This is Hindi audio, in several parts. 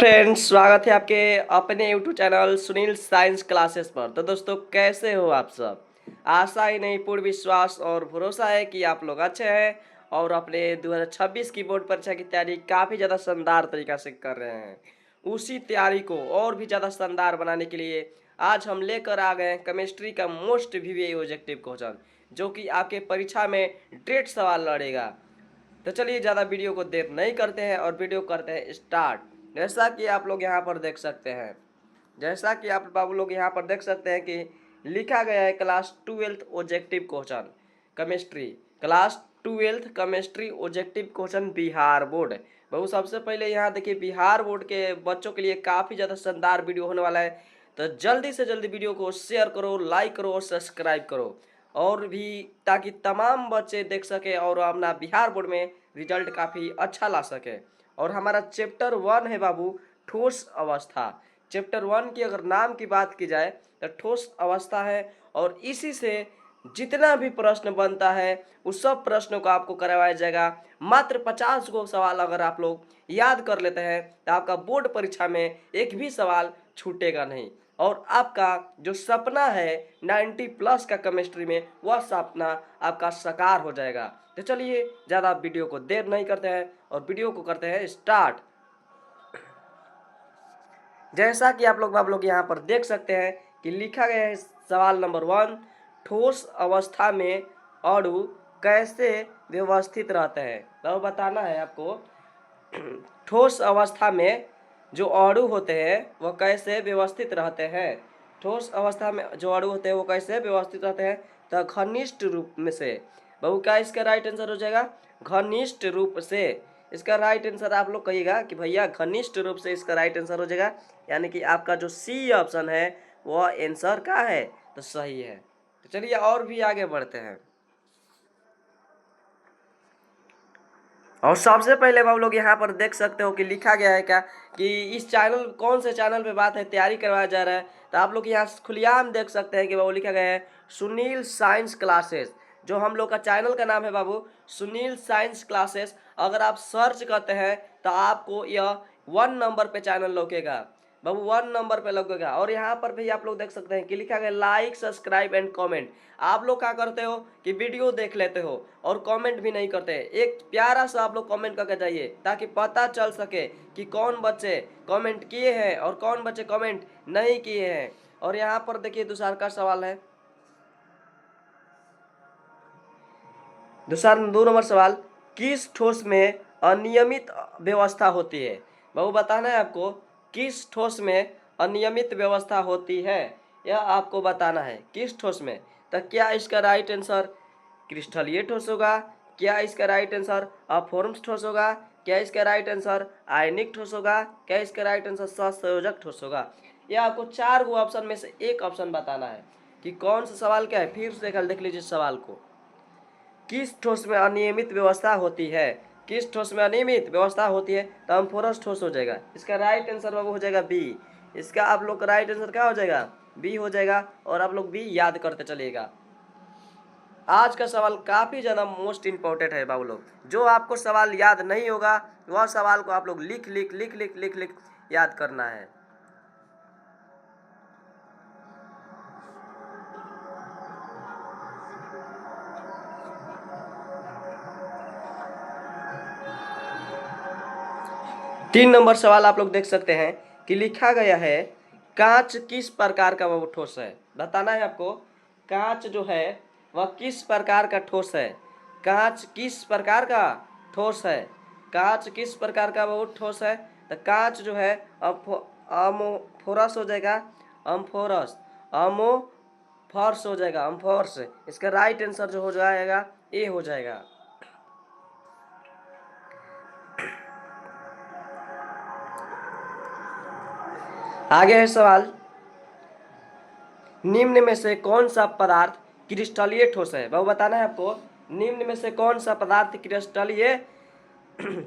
फ्रेंड्स, स्वागत है आपके अपने YouTube channel Sunil science classes पर। तो दोस्तों, कैसे हो आप सब? आशा ही नहीं, पूर्ण विश्वास और भरोसा है कि आप लोग अच्छे हैं और अपने 2026 की बोर्ड परीक्षा की तैयारी काफ़ी ज़्यादा शानदार तरीका से कर रहे हैं। उसी तैयारी को और भी ज़्यादा शानदार बनाने के लिए आज हम लेकर आ गए हैं केमिस्ट्री का मोस्ट वीवीआई ऑब्जेक्टिव क्वेश्चन, जो कि आपके परीक्षा में डायरेक्ट सवाल लड़ेगा। तो चलिए ज़्यादा वीडियो को देर नहीं करते हैं और वीडियो करते हैं स्टार्ट। जैसा कि आप लोग यहाँ पर देख सकते हैं, जैसा कि आप बाबू लोग यहाँ पर देख सकते हैं कि लिखा गया है class 12th objective question chemistry, class 12th chemistry objective question Bihar board. बाबू सबसे पहले यहाँ देखिए, बिहार बोर्ड के बच्चों के लिए काफ़ी ज़्यादा शानदार वीडियो होने वाला है। तो जल्दी से जल्दी वीडियो को शेयर करो, लाइक करो और सब्सक्राइब करो, और भी ताकि तमाम बच्चे देख सके और अपना बिहार बोर्ड में रिजल्ट काफ़ी अच्छा ला सके। और हमारा चैप्टर 1 है बाबू, ठोस अवस्था। चैप्टर 1 की अगर नाम की बात की जाए तो ठोस अवस्था है, और इसी से जितना भी प्रश्न बनता है उस सब प्रश्नों को आपको करवाया जाएगा। मात्र 50 गो सवाल अगर आप लोग याद कर लेते हैं तो आपका बोर्ड परीक्षा में एक भी सवाल छूटेगा नहीं, और आपका जो सपना है 90 प्लस का केमिस्ट्री में, वह सपना आपका साकार हो जाएगा। तो चलिए ज़्यादा वीडियो को देर नहीं करते हैं और वीडियो को करते हैं स्टार्ट। जैसा कि आप लोग यहाँ पर देख सकते हैं कि लिखा गया है सवाल नंबर 1, ठोस अवस्था में अणु कैसे व्यवस्थित रहते हैं। तो बताना है आपको ठोस अवस्था में जो अणु होते हैं वह कैसे व्यवस्थित रहते हैं। ठोस अवस्था में जो अणु होते हैं वो कैसे व्यवस्थित रहते हैं, तो घनिष्ठ रूप में से। बहु क्या इसका राइट आंसर हो जाएगा? घनिष्ठ रूप से। इसका राइट आंसर आप लोग कहिएगा कि भैया घनिष्ठ रूप से इसका राइट आंसर हो जाएगा, यानी कि आपका जो सी ऑप्शन है वह आंसर का है, तो सही है। तो चलिए और भी आगे बढ़ते हैं। और सबसे पहले आप लोग यहाँ पर देख सकते हो कि लिखा गया है क्या कि इस चैनल, कौन से चैनल पे बात है, तैयारी करवाया जा रहा है। तो आप लोग यहाँ खुलेआम देख सकते हैं कि बाबू लिखा गया है सुनील साइंस क्लासेस। जो हम लोग का चैनल का नाम है बाबू सुनील साइंस क्लासेस। अगर आप सर्च करते हैं तो आपको यह 1 नंबर पे चैनल लौकेगा बाबू, 1 नंबर पे लगेगा। और यहाँ पर भी आप लोग देख सकते हैं कि लिखा गया लाइक सब्सक्राइब एंड कमेंट। आप लोग क्या करते हो कि वीडियो देख लेते हो और कमेंट भी नहीं करते। एक प्यारा सा आप लोग कमेंट करके जाइए ताकि पता चल सके कि कौन बच्चे कमेंट किए हैं और कौन बच्चे कमेंट नहीं किए हैं। और यहाँ पर देखिए दूसरा का सवाल है, दूसरा 2 नंबर सवाल, किस ठोस में अनियमित व्यवस्था होती है। बाबू बताना है आपको किस ठोस में अनियमित व्यवस्था होती है, यह आपको बताना है किस ठोस में। तो क्या इसका राइट आंसर क्रिस्टलीय ठोस होगा, क्या इसका राइट आंसर अफॉर्म्स ठोस होगा, क्या इसका राइट आंसर आयनिक ठोस होगा, क्या इसका राइट आंसर सहसंयोजक ठोस होगा। यह आपको 4 गो ऑप्शन में से एक ऑप्शन बताना है कि कौन सा सवाल क्या है। फिर से कल देख लीजिए सवाल को, किस ठोस में अनियमित व्यवस्था होती है, किस ठोस में अनियमित व्यवस्था होती है, तो अम्फोरस ठोस हो जाएगा। इसका राइट आंसर बाबू हो जाएगा बी। इसका आप लोग का राइट आंसर क्या हो जाएगा? बी हो जाएगा। और आप लोग बी याद करते चलिएगा। आज का सवाल काफ़ी ज़्यादा मोस्ट इंपॉर्टेंट है बाबू लोग। जो आपको सवाल याद नहीं होगा वह सवाल को आप लोग लिख लिख लिख लिख लिख लिख याद करना है। तीन नंबर सवाल आप लोग देख सकते हैं कि लिखा गया है कांच किस प्रकार का वह ठोस है। बताना है आपको कांच जो है वह किस प्रकार का ठोस है। कांच किस प्रकार का ठोस है, कांच किस प्रकार का वह ठोस है। तो कांच जो है अमोफोरस हो जाएगा, अम्फोरस, अमोफोर्स हो जाएगा, अम्फोर्स। इसका राइट आंसर जो हो जाएगा ए हो जाएगा। आगे है सवाल, निम्न में से कौन सा पदार्थ क्रिस्टलीय ठोस है। बाबू बताना है आपको निम्न में से कौन सा पदार्थ क्रिस्टलीय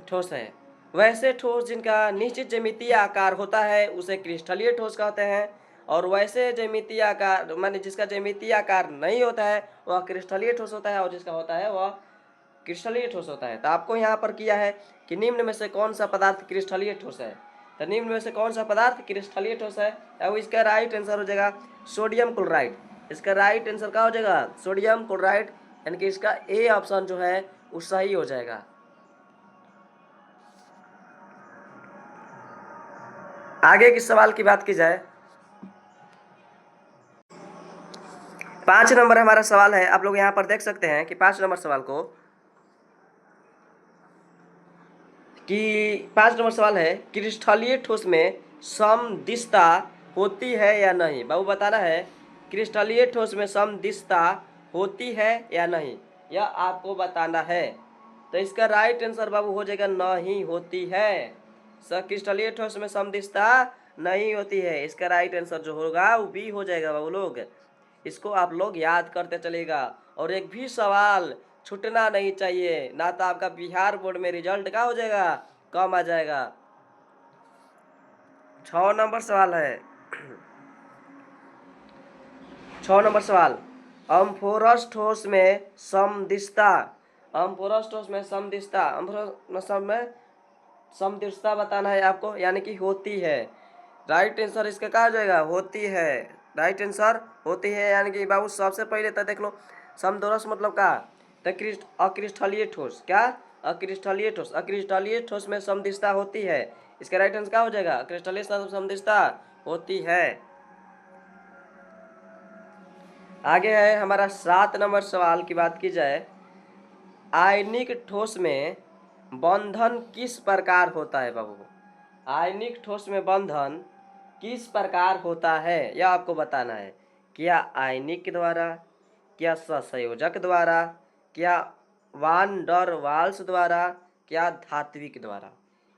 ठोस है। वैसे ठोस जिनका निश्चित ज्यामितीय आकार होता है उसे क्रिस्टलीय ठोस कहते हैं, और वैसे ज्यामितीय आकार माने जिसका ज्यामितीय आकार नहीं होता है वह क्रिस्टलीय ठोस होता है, और जिसका होता है वह क्रिस्टलीय ठोस होता है। तो आपको यहाँ पर किया है कि निम्न में से कौन सा पदार्थ क्रिस्टलीय ठोस है। तो निम्न में से कौन सा पदार्थ क्रिस्टलीय ठोस है? अब इसका राइट आंसर हो जाएगा सोडियम क्लोराइड। इसका राइट आंसर क्या हो जाएगा? सोडियम क्लोराइड, यानी कि इसका ए ऑप्शन जो है वो सही हो जाएगा। आगे के सवाल की बात की जाए, 5 नंबर हमारा सवाल है। आप लोग यहाँ पर देख सकते हैं कि 5 नंबर सवाल को, कि 5 नंबर सवाल है क्रिस्टलीय ठोस में समदिशता होती है या नहीं? बाबू बताना है क्रिस्टलीय ठोस में समदिशता होती है या नहीं, यह आपको बताना है। तो इसका राइट आंसर बाबू हो जाएगा नहीं होती है। क्रिस्टलीय ठोस में समदिशता नहीं होती है। इसका राइट आंसर जो होगा वो बी हो जाएगा बाबू लोग। इसको आप लोग याद करते चलेगा और एक भी सवाल छूटना नहीं चाहिए, ना तो आपका बिहार बोर्ड में रिजल्ट क्या हो जाएगा, कम आ जाएगा। 6 नंबर सवाल है। 6 नंबर सवाल, अम्फोरस ठोस में समदिशता, अम्फोरस ठोस में समदिशता, अम्फोरस में समदिशता बताना है आपको, यानी कि होती है। राइट आंसर इसका क्या हो जाएगा? होती है। राइट आंसर होती है, यानी कि बाबू सबसे पहले तो देख लो समदोरस मतलब क्या? तो अक्रिस्टलीय ठोस, क्या? अक्रिस्टलीय ठोस, अक्रिस्टलीय ठोस में समदिशता होती है। इसका राइट आंसर क्या हो जाएगा? अक्रिस्टलीय समदिशता होती है। आगे है हमारा 7 नंबर सवाल की बात की जाए, आयनिक ठोस में बंधन किस प्रकार होता है बाबू? आयनिक ठोस में बंधन किस प्रकार होता है यह आपको बताना है। क्या आयनिक द्वारा, क्या सहसंयोजक द्वारा, क्या वान डर वाल्स द्वारा, क्या धात्विक द्वारा,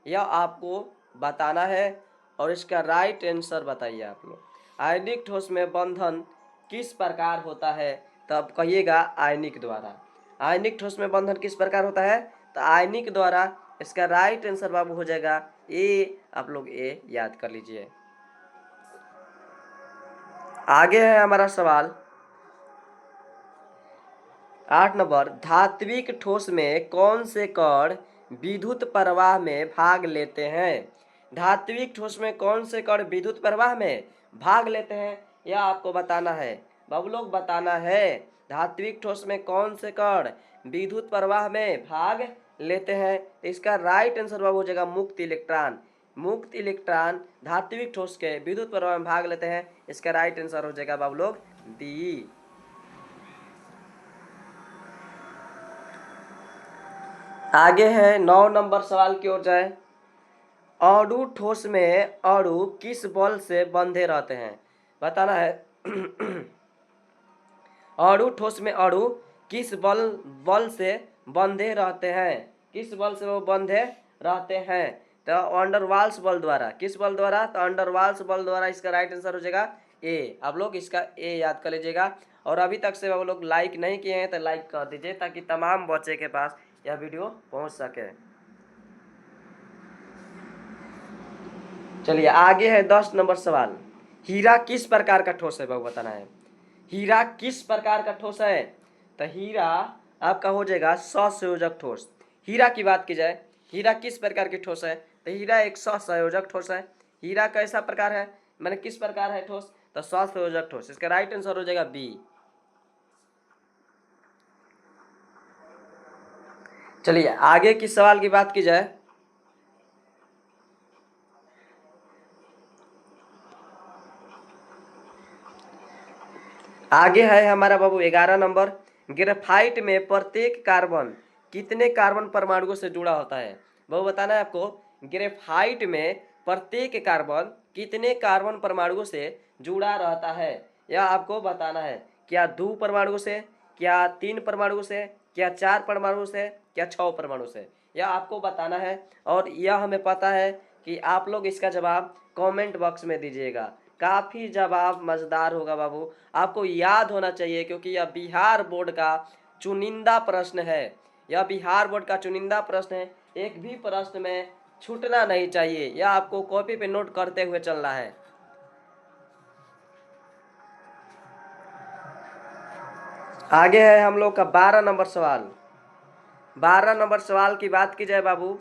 यह आपको बताना है। और इसका राइट आंसर बताइए आप लोग। आयनिक ठोस में बंधन किस प्रकार होता है? तब कहिएगा आयनिक द्वारा। आयनिक ठोस में बंधन किस प्रकार होता है? तो आयनिक द्वारा। इसका राइट आंसर बाबू हो जाएगा ए। आप लोग ए याद कर लीजिए। आगे है हमारा सवाल 8 नंबर, धात्विक ठोस में कौन से कण विद्युत प्रवाह में भाग लेते हैं? धात्विक ठोस में कौन से कण विद्युत प्रवाह में भाग लेते हैं, यह आपको बताना है। बाबू लोग बताना है धात्विक ठोस में कौन से कण विद्युत प्रवाह में भाग लेते हैं। इसका राइट आंसर बाबू हो जाएगा मुक्त इलेक्ट्रॉन। मुक्त इलेक्ट्रॉन धात्विक ठोस के विद्युत प्रवाह में भाग लेते हैं। इसका राइट आंसर हो जाएगा बाबू लोग डी। आगे है 9 नंबर सवाल की ओर जाए, अणु ठोस में अणु किस बल से बंधे रहते हैं? बताना है अणु ठोस में अणु किस बल से बंधे रहते हैं? किस बल से वो बंधे रहते हैं? तो अंडरवाल्स बल द्वारा। किस बल द्वारा? तो अंडरवाल्स बल द्वारा। इसका राइट आंसर हो जाएगा ए। आप लोग इसका ए याद कर लीजिएगा। और अभी तक से वो लोग लाइक नहीं किए हैं तो लाइक कर दीजिए, ताकि तमाम बच्चे के पास यह वीडियो पहुंच सके। चलिए आगे है 10 नंबर सवाल, हीरा किस प्रकार का ठोस है बाबू बताना है। हीरा किस प्रकार का ठोस है? तो हीरा आपका हो जाएगा सहसंयोजक ठोस। हीरा की बात की जाए, हीरा किस प्रकार की ठोस है? तो हीरा एक सहसंयोजक ठोस है। हीरा कैसा प्रकार है, मैंने किस प्रकार है ठोस? तो सहसंयोजक ठोस। इसका राइट आंसर हो जाएगा बी। चलिए आगे की सवाल की बात की जाए, आगे है हमारा बाबू 11 नंबर, ग्रेफाइट में प्रत्येक कार्बन कितने कार्बन परमाणुओं से जुड़ा होता है? बाबू बताना है आपको, ग्रेफाइट में प्रत्येक कार्बन कितने कार्बन परमाणुओं से जुड़ा रहता है, यह आपको बताना है। क्या 2 परमाणुओं से, क्या 3 परमाणुओं से, क्या 4 परमाणुओं से, क्या 6 परमाणु से, यह आपको बताना है। और यह हमें पता है कि आप लोग इसका जवाब कमेंट बॉक्स में दीजिएगा। काफ़ी जवाब मज़ेदार होगा बाबू, आपको याद होना चाहिए, क्योंकि यह बिहार बोर्ड का चुनिंदा प्रश्न है। यह बिहार बोर्ड का चुनिंदा प्रश्न है, एक भी प्रश्न में छूटना नहीं चाहिए। यह आपको कॉपी पे नोट करते हुए चलना है। आगे है हम लोग का 12 नंबर सवाल। 12 नंबर सवाल की बात की जाए बाबू,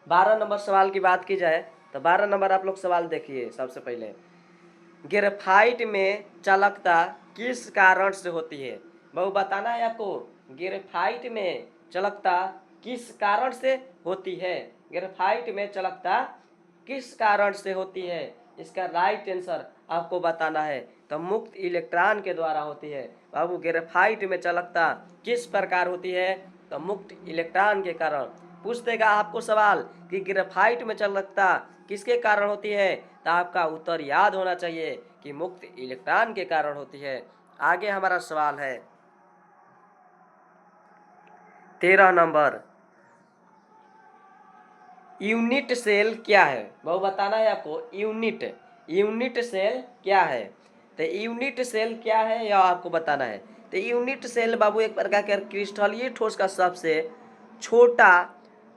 12 नंबर सवाल की बात की जाए तो 12 नंबर आप लोग सवाल देखिए। सबसे पहले, ग्रेफाइट में चालकता किस कारण से होती है? बहु बताना है आपको, ग्रेफाइट में चालकता किस कारण से होती है? ग्रेफाइट में चालकता किस कारण से होती है? इसका राइट आंसर आपको बताना है। तो मुक्त इलेक्ट्रॉन के द्वारा होती है। बाबू ग्रेफाइट में चालकता किस प्रकार होती है? तो मुक्त इलेक्ट्रॉन के कारण। पूछ देगा आपको सवाल कि ग्रेफाइट में चालकता किसके कारण होती है, तो आपका उत्तर याद होना चाहिए कि मुक्त इलेक्ट्रॉन के कारण होती है। आगे हमारा सवाल है 13 नंबर, यूनिट सेल क्या है? वो बताना है आपको, यूनिट सेल क्या है? तो यूनिट सेल क्या है यह आपको बताना है। तो यूनिट सेल बाबू एक प्रकार का क्रिस्टलीय ठोस का सबसे छोटा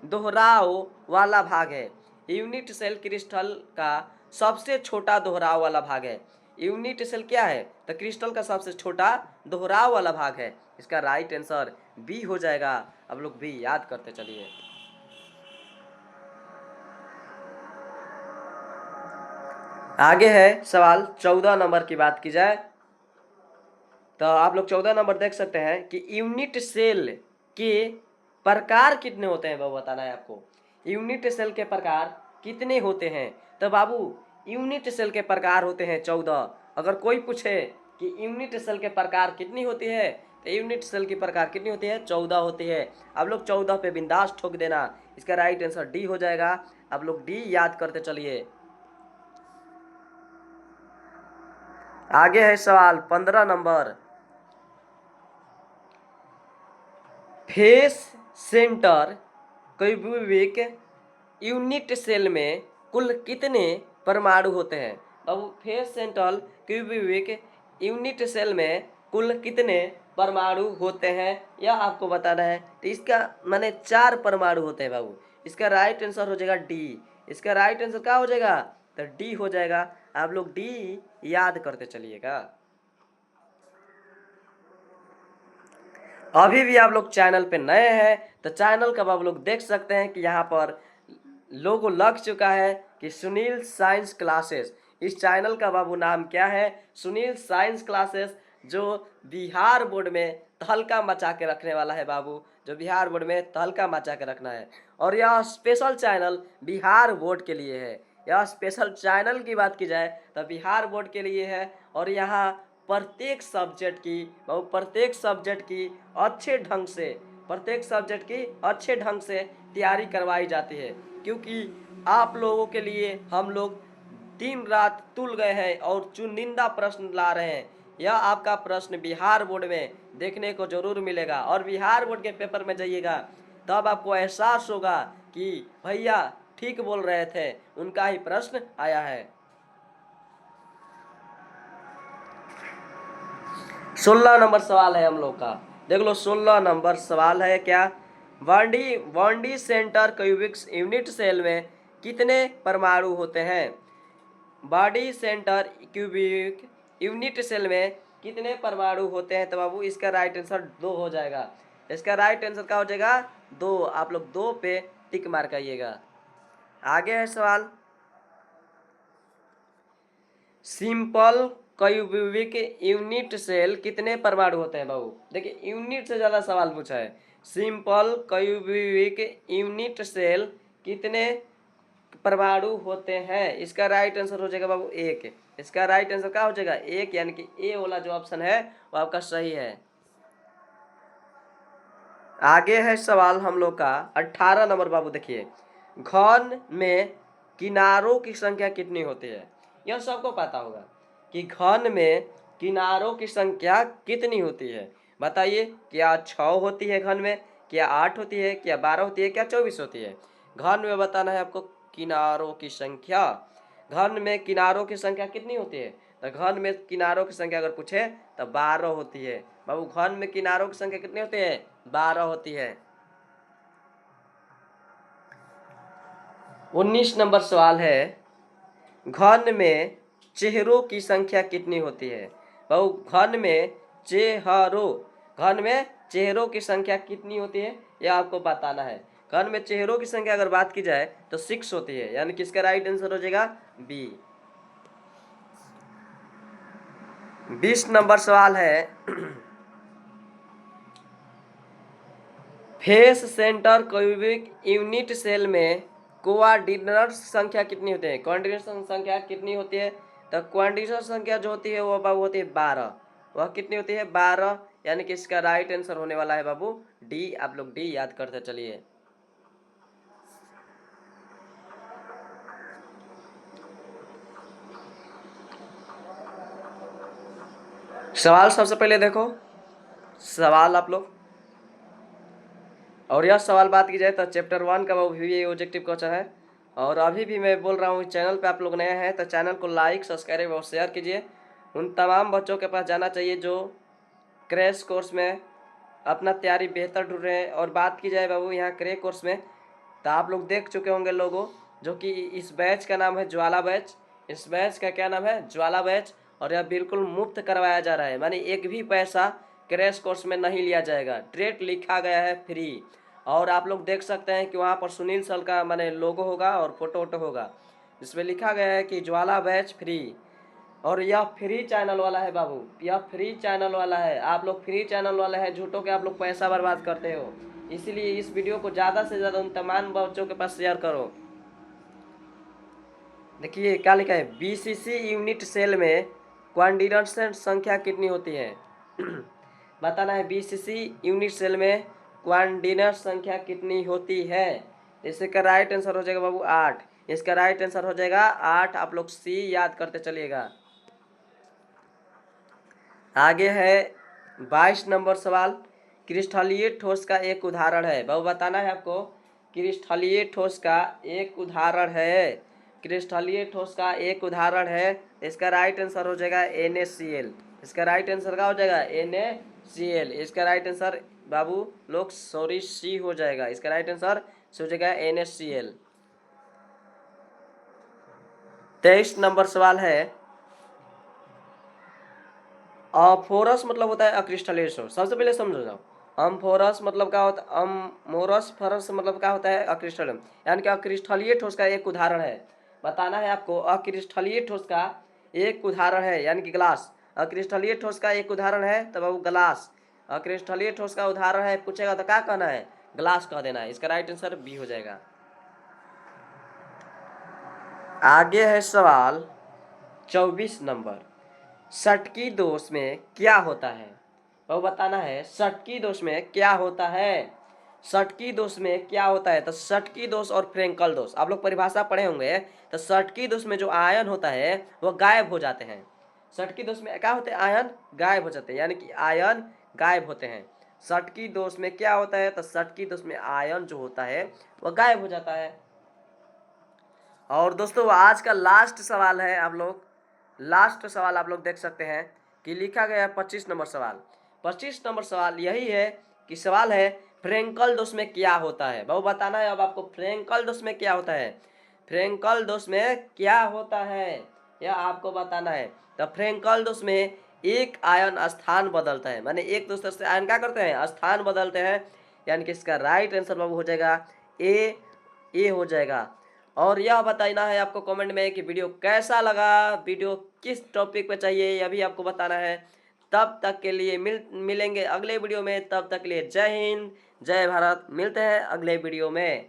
दोहराव वाला भाग है। यूनिट सेल क्रिस्टल का सबसे छोटा दोहराव वाला भाग है। यूनिट सेल क्या है? तो क्रिस्टल का सबसे छोटा दोहराव वाला भाग है। इसका राइट आंसर बी हो जाएगा। अब लोग बी याद करते चलिए। आगे है सवाल 14 नंबर की बात की जाए तो आप लोग 14 नंबर देख सकते हैं कि यूनिट सेल के प्रकार कितने होते हैं, बाबू बताना है आपको। यूनिट सेल के प्रकार कितने होते हैं? तो बाबू यूनिट सेल के प्रकार होते हैं 14। अगर कोई पूछे कि यूनिट सेल के प्रकार कितनी होती है, तो यूनिट सेल की प्रकार कितनी होती है? 14 होती है। आप लोग 14 पे बिंदास ठोक देना। इसका राइट आंसर डी हो जाएगा। आप लोग डी याद करते चलिए। आगे है सवाल 15 number, face center cubic unit cell में कुल कितने परमाणु होते हैं? अब face central cubic unit cell में कुल कितने परमाणु होते हैं यह आपको बताना है। तो इसका माने 4 परमाणु होते हैं बाबू। इसका राइट आंसर हो जाएगा डी। इसका राइट आंसर क्या हो जाएगा? तो डी हो जाएगा। आप लोग डी याद करते चलिएगा। अभी भी आप लोग चैनल पे नए हैं तो चैनल का आप लोग देख सकते हैं कि यहाँ पर लोगो लग चुका है कि सुनील साइंस क्लासेस। इस चैनल का बाबू नाम क्या है? सुनील साइंस क्लासेस, जो बिहार बोर्ड में तहलका मचा के रखने वाला है बाबू। जो बिहार बोर्ड में तहलका मचा के रखना है। और यह स्पेशल चैनल बिहार बोर्ड के लिए है। यह स्पेशल चैनल की बात की जाए तो बिहार बोर्ड के लिए है। और यहाँ प्रत्येक सब्जेक्ट की अच्छे ढंग से तैयारी करवाई जाती है। क्योंकि आप लोगों के लिए हम लोग दिन रात तुल गए हैं और चुनिंदा प्रश्न ला रहे हैं। यह आपका प्रश्न बिहार बोर्ड में देखने को जरूर मिलेगा। और बिहार बोर्ड के पेपर में जाइएगा तब आपको एहसास होगा कि भैया ठीक बोल रहे थे, उनका ही प्रश्न आया है। 16 नंबर सवाल है हम लोग का। देख लो 16 नंबर सवाल है क्या? Body center cubic unit cell में कितने परमाणु होते हैं? Body center cubic unit cell में कितने परमाणु होते हैं? तो बाबू इसका राइट आंसर 2 हो जाएगा। इसका राइट आंसर क्या हो जाएगा? 2। आप लोग 2 पे टिक मार करिएगा। आगे है सवाल, सिंपल क्यूबिक यूनिट सेल कितने परमाणु होते हैं बाबू? देखिए यूनिट से ज़्यादा सवाल पूछा है। सिंपल क्यूबिक यूनिट सेल कितने परमाणु होते हैं? इसका राइट आंसर हो जाएगा बाबू 1। इसका राइट आंसर क्या हो जाएगा? 1, यानी कि ए वाला जो ऑप्शन है वो आपका सही है। आगे है सवाल हम लोग का 18 नंबर बाबू। देखिए, घन में किनारों की संख्या कितनी होती है? यह सबको पता होगा कि घन में किनारों की संख्या कितनी होती है। बताइए, क्या 6 होती है घन में, क्या 8 होती है, क्या 12 होती है, क्या 24 होती है? घन में बताना है आपको किनारों की संख्या। घन में किनारों की संख्या कितनी होती है? तो घन में किनारों की संख्या अगर पूछे तो 12 होती है। बाबू घन में किनारों की संख्या कितनी होती है? 12 होती है। 19 नंबर सवाल है, घन में चेहरों की संख्या कितनी होती है? बाबू घन में चेहरों की संख्या कितनी होती है यह आपको बताना है। कण में चेहरों की संख्या अगर बात की जाए तो 6 होती है, यानी कि इसका राइट आंसर हो जाएगा बी। 20 नंबर सवाल है, face center cubic unit cell में कोऑर्डिनेट्स संख्या कितनी होती है? कोऑर्डिनेट्स संख्या कितनी होती है? तो कोऑर्डिनेट्स संख्या जो होती है वो बाबू होती है 12। वह कितनी होती है? 12, यानी कि इसका राइट आंसर होने वाला है बाबू डी। आप लोग डी याद करते चलिए। सवाल सबसे पहले देखो, सवाल आप लोग, और यह सवाल बात की जाए तो चैप्टर 1 का वो भी ऑब्जेक्टिव क्वेश्चन है। और अभी भी मैं बोल रहा हूँ, चैनल पे आप लोग नए हैं तो चैनल को लाइक सब्सक्राइब और शेयर कीजिए। उन तमाम बच्चों के पास जाना चाहिए जो क्रैश कोर्स में अपना तैयारी बेहतर ढूंढ रहे हैं। और बात की जाए बाबू यहाँ क्रैश कोर्स में, तो आप लोग देख चुके होंगे लोगों, जो कि इस बैच का नाम है ज्वाला बैच। इस बैच का क्या नाम है? ज्वाला बैच। और यह बिल्कुल मुफ्त करवाया जा रहा है, मानी एक भी पैसा क्रैश कोर्स में नहीं लिया जाएगा। रेट लिखा गया है फ्री। और आप लोग देख सकते हैं कि वहाँ पर सुनील सर का माने लोगो होगा और फोटो वोटो होगा, जिसमें लिखा गया है कि ज्वाला बैच फ्री। और यह फ्री चैनल वाला है बाबू, यह फ्री चैनल वाला है। आप लोग फ्री चैनल वाले हैं, झूठों के आप लोग पैसा बर्बाद करते हो। इसीलिए इस वीडियो को ज़्यादा से ज़्यादा उन तमाम बच्चों के पास शेयर करो। देखिए क्या लिखा है, बीसीसी यूनिट सेल में कोऑर्डिनेट्स संख्या कितनी होती है? बताना है बीसीसी यूनिट सेल में कोऑर्डिनेट्स संख्या कितनी होती है। इसका राइट आंसर हो जाएगा बाबू 8। इसका राइट आंसर हो जाएगा 8। आप लोग सी याद करते चलिएगा। आगे है 22 नंबर सवाल, क्रिस्टलीय ठोस का एक उदाहरण है। बाबू बताना है आपको, क्रिस्टलीय ठोस का एक उदाहरण है। क्रिस्टलीय ठोस का एक उदाहरण है। इसका राइट आंसर हो जाएगा NaCl। इसका राइट आंसर क्या हो जाएगा? NaCl। इसका राइट आंसर बाबू लोग सॉरी सी हो जाएगा। इसका राइट आंसर हो जाएगा NaCl। 23 नंबर सवाल है, अम्फोरस मतलब होता है अक्रिस्टलीय ठोस। सबसे पहले समझो जाओ, अम्फोरस मतलब क्या होता है? अम्फोरस फरस मतलब क्या होता है? अक्रिस्टलीय, यानी कि अक्रिस्टलीय ठोस का एक उदाहरण है। बताना है आपको, अक्रिस्टलीय ठोस का एक उदाहरण है, यानी कि ग्लास। अक्रिस्टलीय ठोस का एक उदाहरण है तब वो ग्लास। अक्रिस्टलीय ठोस का उदाहरण है पूछेगा तो क्या कहना है? ग्लास कह देना है। इसका राइट आंसर बी हो जाएगा। आगे है सवाल 24 नंबर, षटकी दोष में क्या होता है? वो बताना है, षटकी दोष में क्या होता है? षटकी दोष में क्या होता है? तो षटकी दोष और फ्रेंकल दोष आप लोग परिभाषा पढ़े होंगे। तो षटकी दोष में जो आयन होता है वो गायब हो जाते हैं। षटकी दोष में क्या होते हैं? आयन गायब हो जाते हैं, यानी कि आयन गायब होते हैं। षटकी दोष में क्या होता है? तो षटकी दोष में आयन जो होता है वह गायब हो जाता है। और दोस्तों आज का लास्ट सवाल है, आप लोग लास्ट सवाल आप लोग देख सकते हैं कि लिखा गया है 25 नंबर सवाल। 25 नंबर सवाल यही है कि सवाल है फ्रेंकल दोष में क्या होता है। बाबू बताना है अब आपको, फ्रेंकल दोष में क्या होता है? फ्रेंकल दोष में क्या होता है यह आपको बताना है। तो फ्रेंकल दोष में एक आयन स्थान बदलता है, माने एक दूसरे से आयन क्या करते हैं? स्थान बदलते हैं, यानी कि इसका राइट आंसर बाबू हो जाएगा ए हो जाएगा। और यह बताना है आपको कमेंट में कि वीडियो कैसा लगा, वीडियो किस टॉपिक पे चाहिए, यह भी आपको बताना है। तब तक के लिए मिलेंगे अगले वीडियो में। तब तक के लिए जय हिंद, जय भारत। मिलते हैं अगले वीडियो में।